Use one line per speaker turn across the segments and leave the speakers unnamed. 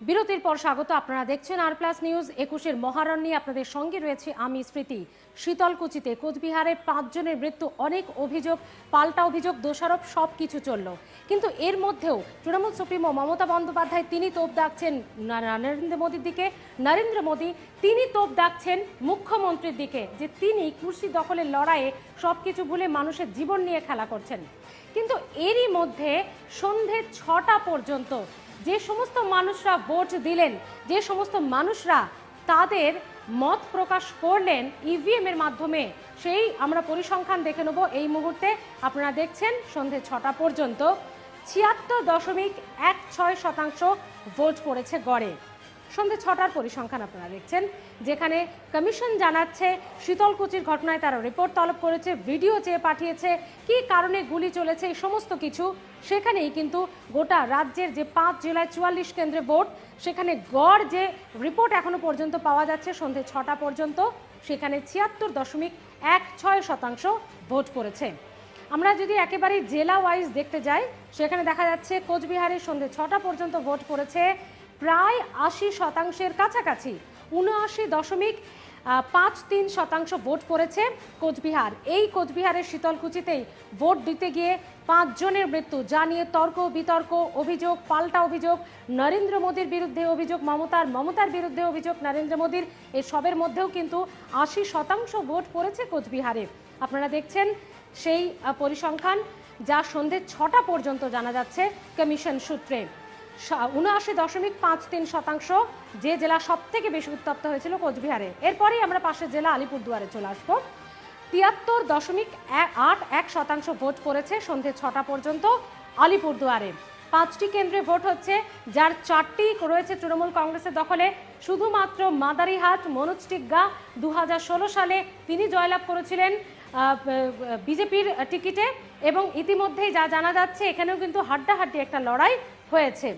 বিরতির পর স্বাগত। আপনারা দেখছেন আর প্লাস নিউজ। 21-এর মহারণ নিয়ে আপনাদের সঙ্গে রয়েছে আমি স্মৃতি। শীতলকুচিতে কোচবিহারে 5 জনের মৃত্যু, অনেক অভিযোগ, পাল্টা অভিযোগ, দোষারোপ সব কিছু চলল। কিন্তু এর মধ্যেও তৃণমূল সুপ্রিমো মমতা বন্দ্যোপাধ্যায় তিনি তোপ দাগছেন নরেন্দ্র মোদীর দিকে, নরেন্দ্র মোদী তিনি তোপ দাগছেন মুখ্যমন্ত্রীর দিকে, যে তিনি কুর্সি দখলের লড়াইয়ে সব কিছু ভুলে মানুষের জীবন নিয়ে খেলা করছেন। কিন্তু এরই মধ্যে সন্ধে 6টা পর্যন্ত যে সমস্ত মানুষরা ভোট দিলেন, যে সমস্ত মানুষরা তাদের মত প্রকাশ করলেন ইভিএম এর মাধ্যমে, সেই আমরা পরিসংখ্যান দেখে নেব এই মুহূর্তে। আপনারা দেখছেন সন্ধে 6টা পর্যন্ত 76.16% ভোট পড়েছে গড়ে। সন্ধে 6টার পরিসংখ্যান আপনারা দেখছেন, যেখানে কমিশন জানাচ্ছে শীতলকুচির ঘটনায় তারা রিপোর্ট তলব করেছে, ভিডিও চেয়ে পাঠিয়েছে, কি কারণে গুলি চলেছে এই সমস্ত কিছু। সেখানেই কিন্তু গোটা রাজ্যের যে 5 জেলায় 44 কেন্দ্রে ভোট, সেখানে গড় যে রিপোর্ট এখনো পর্যন্ত পাওয়া যাচ্ছে সন্ধে 6টা পর্যন্ত, সেখানে 76.16% ভোট পড়েছে। আমরা যদি একেবারে জেলা ওয়াইজ দেখতে যাই, সেখানে দেখা যাচ্ছে কোচবিহারের সন্ধে 6টা পর্যন্ত ভোট পড়েছে প্রায় 80% কাছাকাছি, 79.53% ভোট পড়েছে কোচবিহার। এই কোচবিহারের শীতলকুচিতেই ভোট দিতে গিয়ে 5 জনের মৃত্যু, যা নিয়ে তর্ক বিতর্ক, অভিযোগ, পাল্টা অভিযোগ, নরেন্দ্র মোদীর বিরুদ্ধে অভিযোগ, মমতার বিরুদ্ধে অভিযোগ নরেন্দ্র মোদীর। এই সবের মধ্যেও কিন্তু 80% ভোট পড়েছে কোচবিহারে। আপনারা দেখছেন সেই পরিসংখ্যান, যা সন্ধে 6টা পর্যন্ত জানা যাচ্ছে কমিশন সূত্রে। 79.53% যে জেলা সব থেকে বেশি উত্তপ্ত হয়েছিল কোচবিহারে। এরপরেই আমরা পাশের জেলা আলিপুরদুয়ারে চলে আসবো। 73.81% ভোট পড়েছে সন্ধে 6টা পর্যন্ত আলিপুরদুয়ারে। 5টি কেন্দ্রে ভোট হচ্ছে, যার 4টি রয়েছে তৃণমূল কংগ্রেসের দখলে। শুধুমাত্র মাদারিহাট মনোজ টিগ্গা 2016 সালে তিনি জয়লাভ করেছিলেন বিজেপির টিকিটে, এবং ইতিমধ্যেই যা জানা যাচ্ছে এখানেও কিন্তু হাড্ডাহাড্ডি একটা লড়াই হয়েছে।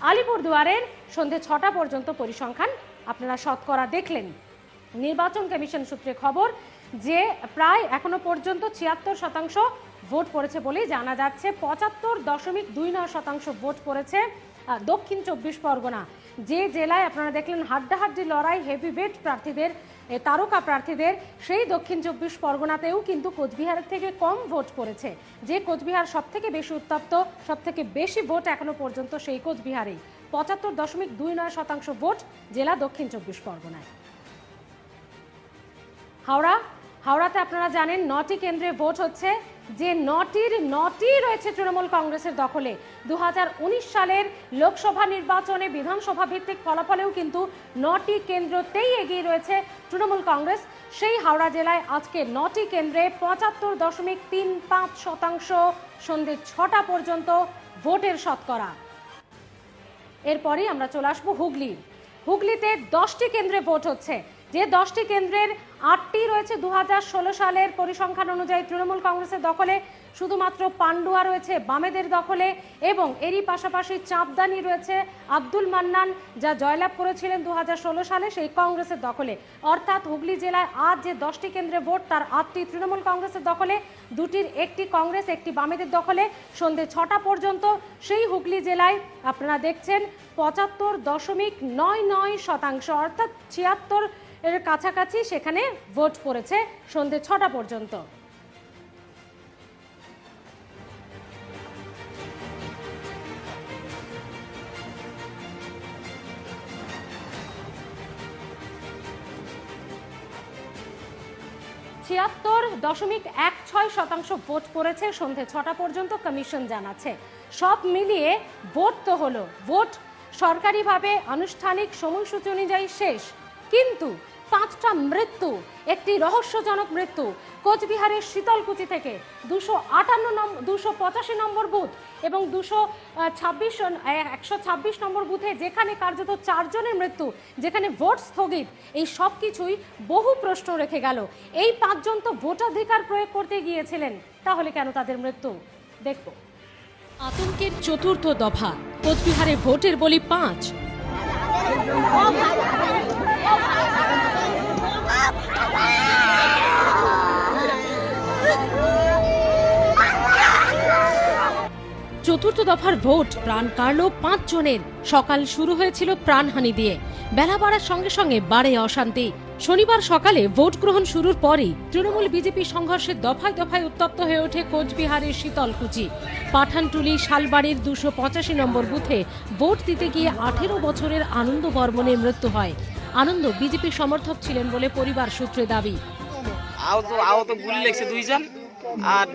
আলিপুরদুয়ারের সন্ধে 6টা পর্যন্ত পরিসংখ্যান আপনারা শতকরা দেখলেন। নির্বাচন কমিশন সূত্রে খবর যে প্রায় এখনো পর্যন্ত 76% ভোট পড়েছে বলেই জানা যাচ্ছে। 75.29% ভোট পড়েছে দক্ষিণ 24 পরগনা, যে জেলায় আপনারা দেখলেন হাড্ডাহাড্ডি লড়াই হেভিওয়েট প্রার্থীদের, তারকা প্রার্থীদের। সেই দক্ষিণ 24 পরগনাতেও কিন্তু কোচবিহারের থেকে কম ভোট পড়েছে। যে কোচবিহার সব থেকে বেশি উত্তপ্ত, সব থেকে বেশি ভোট এখনো পর্যন্ত সেই কোচবিহারেই, 75.29% ভোট জেলা দক্ষিণ 24 পরগনায়। হাওড়াতে আপনারা জানেন 9টি কেন্দ্রে ভোট হচ্ছে, যে 9টি রয়েছে তৃণমূল কংগ্রেসের দখলে। 2019 সালের লোকসভা নির্বাচনে বিধানসভা ভিত্তিক ফলাফলেও কিন্তু 9টি কেন্দ্রতেই এগিয়ে রয়েছে তৃণমূল কংগ্রেস। সেই হাওড়া জেলায় আজকে 9টি কেন্দ্রে 75.35% সন্ধ্যে 6টা পর্যন্ত ভোটের শতকরা। এরপরেই আমরা চলে আসবো হুগলিতে 10টি কেন্দ্রে ভোট হচ্ছে, যে 10টি কেন্দ্রের 8টি রয়েছে 2016 সালের পরিসংখ্যান অনুযায়ী তৃণমূল কংগ্রেসের দখলে। শুধুমাত্র পান্ডুয়া রয়েছে বামেদের দখলে, এবং এরই পাশাপাশি চাঁপদানি রয়েছে আব্দুল মান্নান, যা জয়লাভ করেছিলেন 2016 সালে, সেই কংগ্রেসের দখলে। অর্থাৎ হুগলি জেলায় আজ যে 10টি কেন্দ্রে ভোট, তার 8টি তৃণমূল কংগ্রেসের দখলে, 2টির একটি কংগ্রেস, একটি বামেদের দখলে। সন্ধ্যে 6টা পর্যন্ত সেই হুগলি জেলায় আপনারা দেখছেন 75.99%, অর্থাৎ 76 এর কাছাকাছি সেখানে ভোট পড়েছে সন্ধ্যে 6টা পর্যন্ত। .16% ভোট পড়েছে সন্ধ্যে 6টা পর্যন্ত, কমিশন জানাচ্ছে। সব মিলিয়ে ভোট তো হলো, ভোট সরকারিভাবে আনুষ্ঠানিক সময়সূচি অনুযায়ী শেষ, কিন্তু 5টা মৃত্যু, একটি রহস্যজনক মৃত্যু কোচবিহারের শীতলকুচি থেকে 285 নম্বর বুথ এবং 126 নম্বর বুথে, যেখানে কার্যত 4 জনের মৃত্যু, যেখানে ভোট স্থগিত। এই সব কিছুই বহু প্রশ্ন রেখে গেল। এই 5 জন তো ভোটাধিকার প্রয়োগ করতে গিয়েছিলেন, তাহলে কেন তাদের মৃত্যু? দেখব। আতঙ্কের চতুর্থ দফা, কোচবিহারে ভোটের বলি 5। চতুর্থ দফার ভোট প্রাণ কাড়ল 5 জনের। সকাল শুরু হয়েছিল প্রাণহানি দিয়ে, বেলা বাড়ার সঙ্গে সঙ্গে বাড়ে অশান্তি। শনিবার সকালে ভোট গ্রহণ শুরুর পরই তৃণমূল বিজেপি সংঘর্ষে দফায় দফায় উত্তপ্ত হয়ে ওঠে কোচবিহারের শীতলকুচি। পাঠানটুলি শালবাড়ির 285 নম্বর বুথে ভোট দিতে গিয়ে 18 বছরের আনন্দ বর্মনের মৃত্যু হয়। আনন্দ বিজেপি সমর্থক ছিলেন বলে পরিবার সূত্রে দাবি।
আহত গুলি লেগেছে 2 জন, আর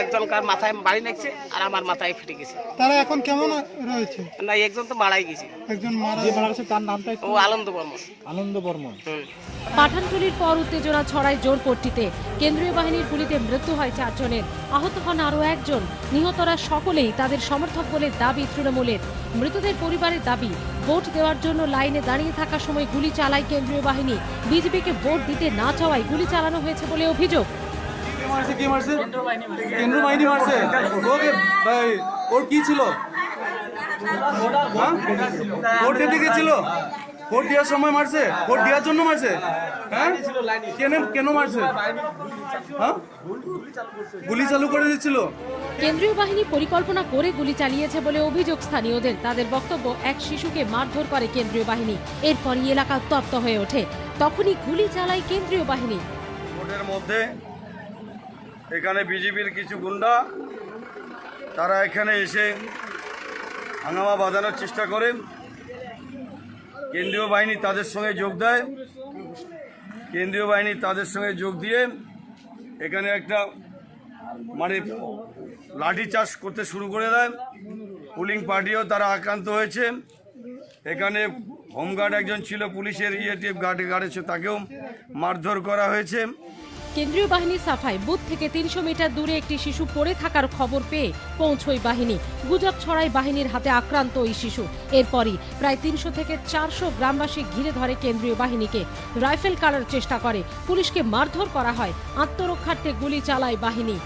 একজন কার মাথায় বাড়ি লাগছে আর আমার মাথায় ফেটে গেছে।
তারা এখন কেমন রয়েছে?
না, একজন তো মারাই গেছে।
একজন মারা গেছে, তার নামটা
ও আনন্দ বর্মন।
আনন্দ বর্মন।
পাঠানটুলির পর উত্তেজনা ছড়ায় জোরপট্টিতে। কেন্দ্রীয় বাহিনীর গুলিতে মৃত্যু হয় 4 জনের, আহত হন আরও একজন। নিহতরা সকলেই তাদের সমর্থক বলে দাবি তৃণমূলের। মৃতদের পরিবারের দাবি, ভোট দেওয়ার জন্য লাইনে দাঁড়িয়ে থাকার সময় গুলি চালায় কেন্দ্রীয় বাহিনী। বিজেপিকে ভোট দিতে না চাওয়ায় গুলি চালানো হয়েছে বলে অভিযোগ।
কেন্দ্র বাহিনী মারছে। ওর কি ছিল? ভোট দিতে গেছিল, ভোট দেওয়ার সময় মারছে, ভোট দেওয়ার জন্য মারছে। হ্যাঁ, কেন মারছে? হ্যাঁ, গুলি চালু করে দিচ্ছিল।
কেন্দ্রীয় বাহিনী পরিকল্পনা করে গুলি চালিয়েছে বলে অভিযোগ স্থানীয়দের। তাদের বক্তব্য, এক শিশুকে মারধর করে কেন্দ্রীয় বাহিনী, এরপরই এলাকা উত্তপ্ত হয়ে ওঠে। তখনই গুলি চালায় কেন্দ্রীয় বাহিনী।
ভোটের মধ্যে এখানে বিজেপির কিছু গুন্ডা তারা এখানে এসে হাঙ্গামা বাঁধানোর চেষ্টা করে। কেন্দ্রীয় বাহিনী তাদের সঙ্গে যোগ দেয়। কেন্দ্রীয় বাহিনী তাদের সঙ্গে যোগ দিয়ে এখানে একটা লাঠি চার্জ করতে শুরু করে দেয়। পুলিং পার্টিও তারা আক্রান্ত হয়েছে। এখানে হোমগার্ড একজন ছিল, পুলিশের গার্ডে তাকেও মারধর করা হয়েছে।
কেন্দ্রীয় বাহিনীর সাফাই, বুথ থেকে 300 মিটার দূরে একটি শিশু পড়ে থাকার খবর পেয়ে পৌঁছয় বাহিনী। গুজব ছড়ায় বাহিনীর হাতে আক্রান্ত ওই শিশু। এরপরই প্রায় 300 থেকে 400 গ্রামবাসী ঘিরে ধরে কেন্দ্রীয় বাহিনীকে। রাইফেল কাড়ার চেষ্টা করে, পুলিশকে মারধর করা হয়। আত্মরক্ষার্থে গুলি চালায় বাহিনী।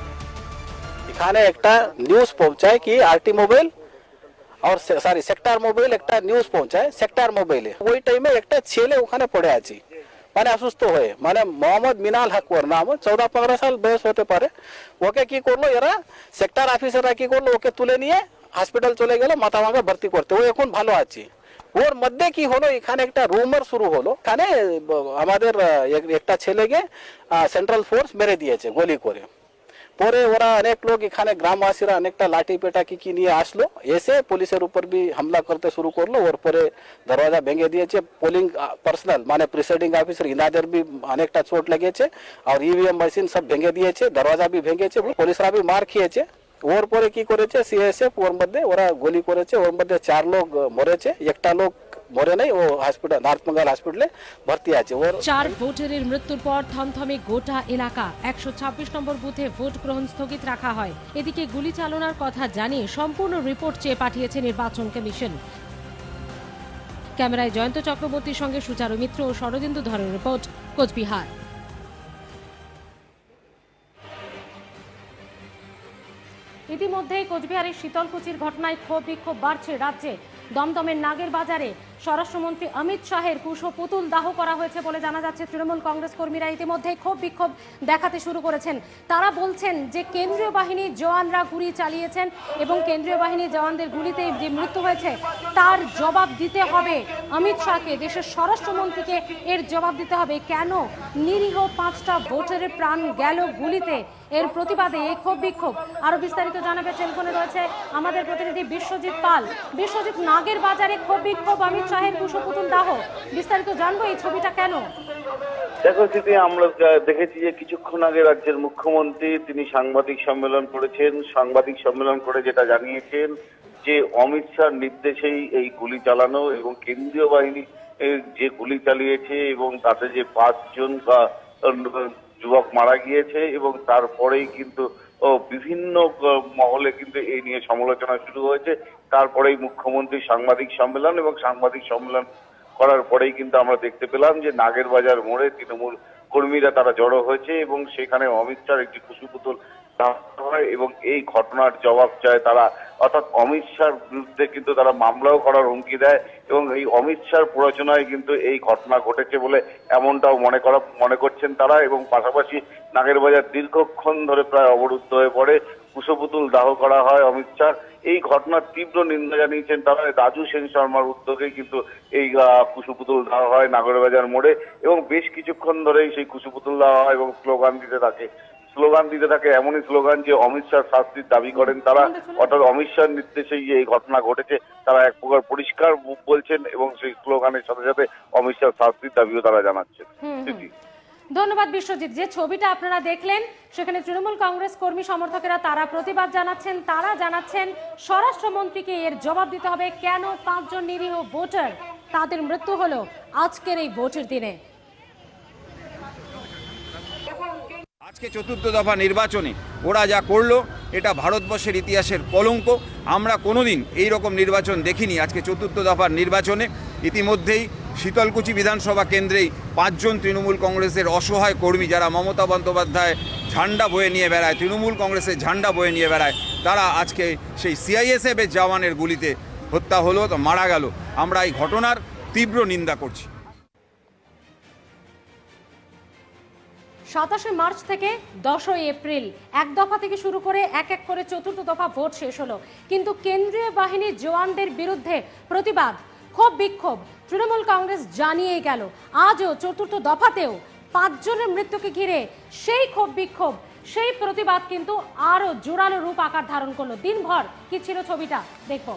এখানে একটা নিউজ পৌঁছায় কি আরটি মোবাইল আর সেক্টর মোবাইল একটা নিউজ পৌঁছায় সেক্টর মোবাইলে। ওই টাইমে একটা ছেলে ওখানে পড়ে আছে, মানে অসুস্থ হয়ে, মানে মোহাম্মদ মিনাল হক ওর নাম, 14-15 সাল বয়স হতে পারে। ওকে কি করলো এরা, সেক্টর অফিসাররা কি করলো, ওকে তুলে নিয়ে হসপিটাল চলে গেল মাথা ভাঙা ভর্তি করতে। ও এখন ভালো আছে। ওর মধ্যে কি হলো, এখানে একটা রুমার শুরু হলো। এখানে আমাদের একটা ছেলেকে সেন্ট্রাল ফোর্স মেরে দিয়েছে গুলি করে। পরে ওরা অনেক লোক এখানে গ্রামবাসীরা অনেকটা লাঠি পেটা কি নিয়ে আসলো, এসে পুলিশের উপর भी हमला করতে শুরু করলো। ওর পরে দরজা ভেঙে দিয়েছে। পোলিং পার্সোনাল মানে প্রিসাইডিং অফিসার ইনাদের भी অনেকটা চোট লেগেছে, আর ইভিএম মেশিন সব ভেঙে দিয়েছে, দরজা भी ভেঙেছে, পুলিশরা भी মার খেয়েছে। ওর পরে কি করেছে সিএসএফ, ওর মধ্যে ওরা গুলি করেছে। ওর মধ্যে 4 লোক মরেছে, একটা লোক মরে নাই, ও হসপিটাল নর্থ বেঙ্গল হসপিটালে ভর্তি আছে। ওর
4 ভোটারের মৃত্যুর পর থমথমে গোটা এলাকা। 126 নম্বর বুথে ভোট গ্রহণ স্থগিত রাখা হয়। এদিকে গুলি চালনার কথা জানিয়ে সম্পূর্ণ রিপোর্ট চেয়ে পাঠিয়েছে নির্বাচন কমিশন। ক্যামেরায় জয়ন্ত চক্রবর্তীর সঙ্গে সুচারু মিত্র ও শরদিন্দু ধরের রিপোর্ট, কোচবিহার। ইতিমধ্যে কোচবিহারের শীতলকুচির ঘটনায় ক্ষোভ বিক্ষোভ বাড়ছে রাজ্যে। দমদমের নাগের বাজারে স্বরাষ্ট্রমন্ত্রী অমিত শাহের কুশো পুতুল দাহ করা হয়েছে বলে জানা যাচ্ছে। তৃণমূল কংগ্রেস কর্মীরা ইতিমধ্যে ক্ষোভ বিক্ষোভ দেখাতে শুরু করেছেন। তারা বলছেন যে কেন্দ্রীয় বাহিনীর জওয়ানরা গুলি চালিয়েছেন এবং কেন্দ্রীয় বাহিনীর জওয়ানদের গুলিতে যে মৃত্যু হয়েছে তার জবাব দিতে হবে অমিত শাহকে, দেশের স্বরাষ্ট্রমন্ত্রীকে এর জবাব দিতে হবে। কেন নিরীহ 5টা ভোটারের প্রাণ গেল গুলিতে, এর প্রতিবাদে এই ক্ষোভ বিক্ষোভ। আরো বিস্তারিত জানাবে টেলিফোনে রয়েছে আমাদের প্রতিনিধি বিশ্বজিৎ পাল। বিশ্বজিৎ, নাগের বাজারে ক্ষোভ বিক্ষোভ, অমিত শাহের কুশো পুতুল দাহ, বিস্তারিত জানবো এই ছবিটা কেন?
দেখো স্মৃতি, আমরা দেখেছি যে কিছুক্ষণ আগে রাজ্যের মুখ্যমন্ত্রী তিনি সাংবাদিক সম্মেলন করেছেন। সাংবাদিক সম্মেলন করে যেটা জানিয়েছেন যে অমিত শাহর নির্দেশেই এই গুলি চালানো এবং কেন্দ্রীয় বাহিনী যে গুলি চালিয়েছে এবং তাতে যে 5 জন যুবক মারা গিয়েছে এবং তারপরেই কিন্তু বিভিন্ন মহলে কিন্তু এই নিয়ে সমালোচনা শুরু হয়েছে। তারপরেই মুখ্যমন্ত্রী সাংবাদিক সম্মেলন, এবং সাংবাদিক সম্মেলন করার পরেই কিন্তু আমরা দেখতে পেলাম যে নাগের বাজার মোড়ে তৃণমূল কর্মীরা তারা জড়ো হয়েছে এবং সেখানে অমিত শাহর একটি কুশো পুতুল হয় এবং এই ঘটনার জবাব চায় তারা। অর্থাৎ অমিত শাহর বিরুদ্ধে কিন্তু তারা মামলাও করার হুমকি দেয় এবং এই অমিত শাহর প্ররোচনায় কিন্তু এই ঘটনা ঘটেছে বলে এমনটাও মনে করছেন তারা। এবং পাশাপাশি নাগের বাজার দীর্ঘক্ষণ ধরে প্রায় অবরুদ্ধ হয়ে পড়ে। কুশো পুতুল দাহ করা হয় অমিত শাহ, এই ঘটনার তীব্র নিন্দা জানিয়েছেন তারা। রাজু সেন শর্মার উদ্যোগে কিন্তু এই কুশপুতুল দেওয়া হয় নাগরবাজার মোড়ে এবং বেশ কিছুক্ষণ ধরেই সেই কুশপুতুল দেওয়া হয় এবং স্লোগান দিতে থাকে এমনই স্লোগান যে অমিত শাহ শাস্তির দাবি করেন তারা, অর্থাৎ অমিত শাহর নির্দেশেই এই ঘটনা ঘটেছে তারা এক প্রকার পরিষ্কার বলছেন এবং সেই স্লোগানের সাথে সাথে অমিত শাহ শাস্তির দাবিও তারা জানাচ্ছেন।
ধন্যবাদ বিশ্বজিৎ। যে ছবিটা আপনারা দেখলেন সেখানে তৃণমূল কংগ্রেস কর্মী সমর্থকেরা তারা প্রতিবাদ জানাচ্ছেন, তারা জানাচ্ছেন স্বরাষ্ট্রমন্ত্রীকে এর জবাব দিতে হবে কেন 5 জন নিরীহ ভোটার তাদের মৃত্যু হলো আজকের এই ভোটের দিনে।
আজকে চতুর্থ দফা নির্বাচনে ওরা যা করলো এটা ভারতবর্ষের ইতিহাসের কলঙ্ক। আমরা কোনোদিন এই রকম নির্বাচন দেখিনি। আজকে চতুর্থ দফার নির্বাচনে ইতিমধ্যেই শীতলকুচি বিধানসভা কেন্দ্রেই 5 জন তৃণমূল কংগ্রেসের অসহায় কর্মী যারা মমতা বন্দ্যোপাধ্যায় ঝান্ডা বয়ে নিয়ে বেড়ায়, তৃণমূল কংগ্রেসের ঝান্ডা বয়ে নিয়ে বেড়ায়, তারা আজকে সেই সিআইএসএফের জওয়ানের গুলিতে হত্যা হলো, তো মারা গেল। আমরা এই ঘটনার তীব্র নিন্দা করছি।
27 মার্চ থেকে 10 এপ্রিল এক দফা থেকে শুরু করে এক এক করে চতুর্থ দফা ভোট শেষ হলো, কিন্তু কেন্দ্রীয় বাহিনীর জওয়ানদের বিরুদ্ধে প্রতিবাদ, ক্ষোভ বিক্ষোভ তৃণমূল কংগ্রেস জানিয়ে গেল। আজও চতুর্থ দফাতেও 5 জনের মৃত্যুকে ঘিরে সেই ক্ষোভ বিক্ষোভ, সেই প্রতিবাদ কিন্তু আরো জোরালো রূপ আকার ধারণ করলো। দিনভর কি ছিল ছবিটা দেখবো।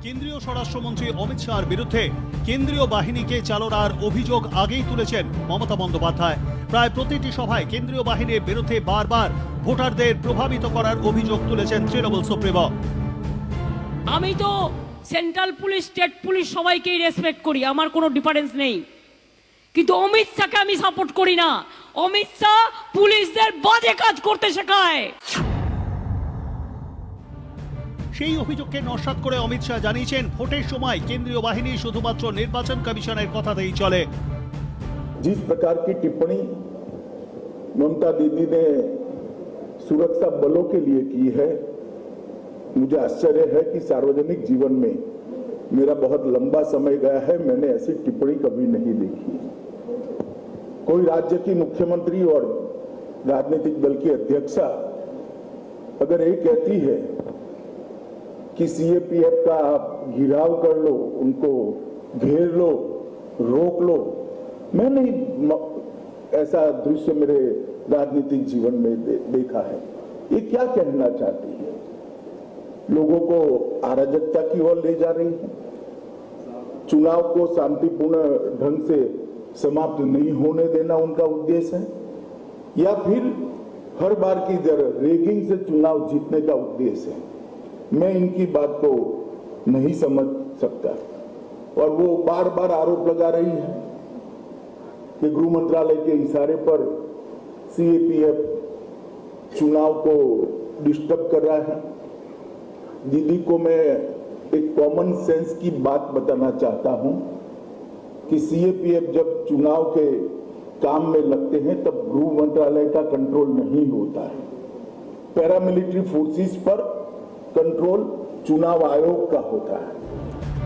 কেন্দ্রীয় স্বরাষ্ট্রমন্ত্রী অমিত শাহর বিরুদ্ধে কেন্দ্রীয় বাহিনীকে চালনার অভিযোগ আগেই তুলেছেন মমতা বন্দ্যোপাধ্যায়। প্রায় প্রতিটি সভায় কেন্দ্রীয় বাহিনীর বিরুদ্ধে বারবার ভোটারদের প্রভাবিত করার অভিযোগ তুলেছেন তৃণমূল সুপ্রিমো।
আমি তো সেন্ট্রাল পুলিশ, স্টেট পুলিশ সবাইকেই রেসপেক্ট করি, আমার কোনো ডিফারেন্স নেই, কিন্তু অমিত শাহকে আমি সাপোর্ট করি না। অমিত শাহ পুলিশদের বাজে কাজ করতে শেখায়।
সেই অভিযোগকে নস্যাৎ করে অমিত শাহ জানিয়েছেন ভোটের সময় কেন্দ্রীয় বাহিনী শুধুমাত্র নির্বাচন কমিশনের কথাতেই চলে।
जिस प्रकार की टिप्पणी ममता दीदी ने सुरक्षा बलों के लिए की है, मुझे आश्चर्य है कि सार्वजनिक जीवन में मेरा बहुत लंबा समय गया है, मैंने ऐसी टिप्पणी कभी नहीं देखी। कोई राज्य की मुख्यमंत्री और राजनीतिक दल की अध्यक्षा अगर ये कहती है कि सीएपीएफ का आप घिराव कर लो, उनको घेर लो, रोक लो, मैं नहीं ऐसा दृश्य मेरे राजनीतिक जीवन में देखा है। ये क्या कहना चाहती है? लोगों को अराजकता की ओर ले जा रही है, चुनाव को शांतिपूर्ण ढंग से समाप्त नहीं होने देना उनका उद्देश्य है, या फिर हर बार की तरह रेगिंग से चुनाव जीतने का उद्देश्य है? मैं इनकी बात को नहीं समझ सकता। और वो बार बार आरोप लगा रही है कि गृह मंत्रालय के इशारे पर सीएपीएफ चुनाव को डिस्टर्ब कर रहा है। दीदी को मैं एक कॉमन सेंस की बात बताना चाहता हूं कि सीएपीएफ जब चुनाव के काम में लगते हैं तब गृह मंत्रालय का कंट्रोल नहीं होता है, पैरामिलिट्री फोर्सेस पर कंट्रोल चुनाव आयोग का होता है।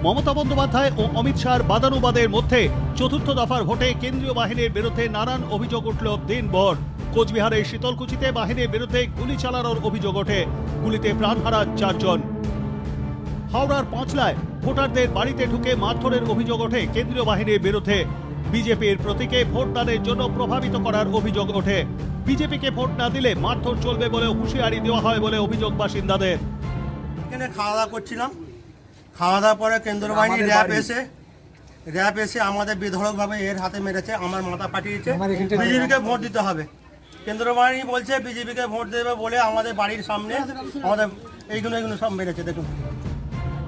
মমতা বন্দ্যোপাধ্যায় ও অমিত শাহর বাদানুবাদের মধ্যে চতুর্থ দফার ভোটে কেন্দ্রীয় বাহিনীর বিরুদ্ধে নানান অভিযোগ উঠল দিনভর। কোচবিহারের শীতলকুচিতে বাহিনীর বিরুদ্ধে গুলি চালানোর অভিযোগ ওঠে, গুলিতে প্রাণ হারান 4 জন। হাওড়ার পাঁচলায় ভোটারদের বাড়িতে ঢুকে মারধরের অভিযোগ ওঠে কেন্দ্রীয় বাহিনীর বিরুদ্ধে। বিজেপির প্রতীকে ভোটদানের জন্য প্রভাবিত করার অভিযোগ ওঠে। বিজেপিকে ভোট না দিলে মারধর চলবে বলে হুঁশিয়ারি দেওয়া হয় বলে অভিযোগ বাসিন্দাদের।
এখানে খাওয়া দাওয়া করছিলাম, খাওয়া দাওয়ার পরে কেন্দ্র বাহিনী র্যাব এসে আমাদের বেধড়কভাবে এর হাতে মেরেছে, আমার মাথা ফাটিয়েছে। বিজেপিকে ভোট দিতে হবে, কেন্দ্র বাহিনী বলছে বিজেপিকে ভোট দেবে বলে আমাদের বাড়ির সামনে আমাদের এইগুলো সব মেরেছে। দেখুন,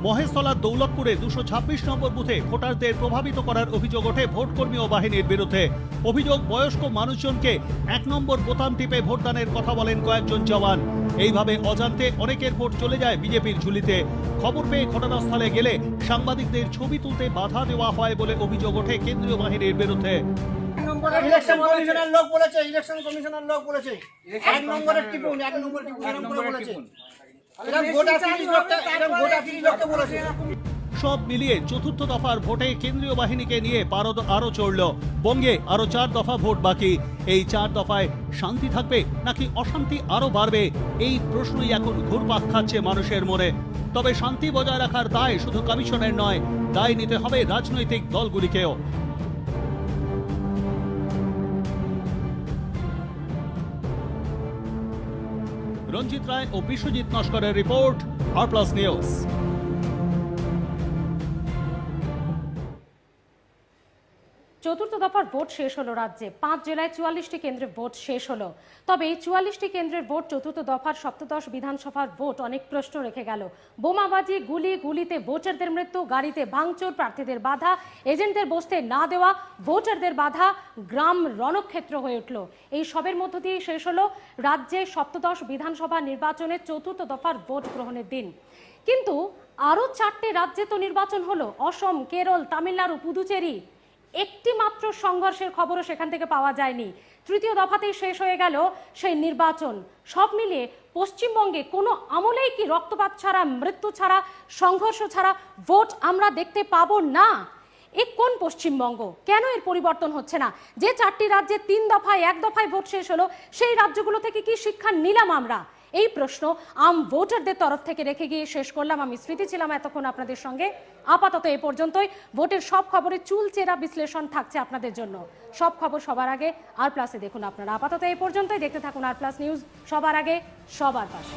মহেশতলার দৌলতপুরে 226 নম্বর বুথে ভোটারদের প্রভাবিত করার অভিযোগ ওঠে ভোটকর্মী ও বাহিনীর বিরুদ্ধে। অভিযোগ, বয়স্ক মানুষজনকে 1 নম্বর বোতাম টিপে ভোটদানের কথা বলেন কয়েকজন জওয়ান। এইভাবে অজান্তে অনেকের ভোট চলে যায় বিজেপির ঝুলিতে। খবর পেয়ে ঘটনাস্থলে গেলে সাংবাদিকদের ছবি তুলতে বাধা দেওয়া হয় বলে অভিযোগ ওঠে কেন্দ্রীয় বাহিনীর বিরুদ্ধে।
ইলেকশন কমিশনের লোক বলেছে, ইলেকশন কমিশনের লোক বলেছে 1 নম্বরে টিপুন, 1 নম্বরে টিপুন এরকম করে বলেছে।
সব মিলিয়ে চতুর্থ দফার ভোটে কেন্দ্রীয় বাহিনীকে নিয়ে পারদ আরো চড়ল। বঙ্গে আরো 4 দফা ভোট বাকি। এই 4 দফায় শান্তি থাকবে নাকি অশান্তি আরো বাড়বে, এই প্রশ্নই এখন ঘুরপাক খাচ্ছে মানুষের মনে। তবে শান্তি বজায় রাখার দায় শুধু কমিশনের নয়, দায় নিতে হবে রাজনৈতিক দলগুলিকেও। রঞ্জিত রায় ও বিশ্বজিৎ নস্করের রিপোর্ট, আর+ নিউজ।
চতুর্থ দফার ভোট শেষ হলো রাজ্যে। 5 জেলায় 44টি কেন্দ্রে ভোট শেষ হলো। তবে এই 44টি কেন্দ্রের ভোট চতুর্থ দফার সপ্তদশ বিধানসভার ভোট অনেক প্রশ্ন রেখে গেল। বোমাবাজি, গুলিতে ভোটারদের মৃত্যু, গাড়িতে ভাঙচুর, প্রার্থীদের বাধা, এজেন্টদের বসতে না দেওয়া, ভোটারদের বাধা, গ্রাম রণক্ষেত্র হয়ে উঠল। এই সবের মধ্য দিয়ে শেষ হলো রাজ্যে সপ্তদশ বিধানসভা নির্বাচনের চতুর্থ দফার ভোট গ্রহণের দিন। কিন্তু আরও 4টি রাজ্যে তো নির্বাচন হলো, অসম, কেরল, তামিলনাড়ু, পুদুচেরি। একটি মাত্র সংঘর্ষের খবরও সেখান থেকে পাওয়া যায়নি। তৃতীয় দফাতেই শেষ হয়ে গেল সেই নির্বাচন। সব মিলিয়ে পশ্চিমবঙ্গে কোনো আমলেই কি রক্তপাত ছাড়া, মৃত্যু ছাড়া, সংঘর্ষ ছাড়া ভোট আমরা দেখতে পাবো না? এ কোন পশ্চিমবঙ্গ? কেন এর পরিবর্তন হচ্ছে না? যে 4টি রাজ্যে 3 দফায় 1 দফায় ভোট শেষ হলো, সেই রাজ্যগুলো থেকে কি শিক্ষা নিলাম আমরা? এই প্রশ্ন আম ভোটারদের তরফ থেকে রেখে গিয়ে শেষ করলাম। আমি স্মৃতি ছিলাম এতক্ষণ আপনাদের সঙ্গে। আপাতত এ পর্যন্তই। ভোটের সব খবরে চুলচেরা বিশ্লেষণ থাকছে আপনাদের জন্য। সব খবর সবার আগে আর+এ দেখুন আপনারা। আপাতত এই পর্যন্তই। দেখতে থাকুন আর+ নিউজ, সবার আগে সবার পাশে।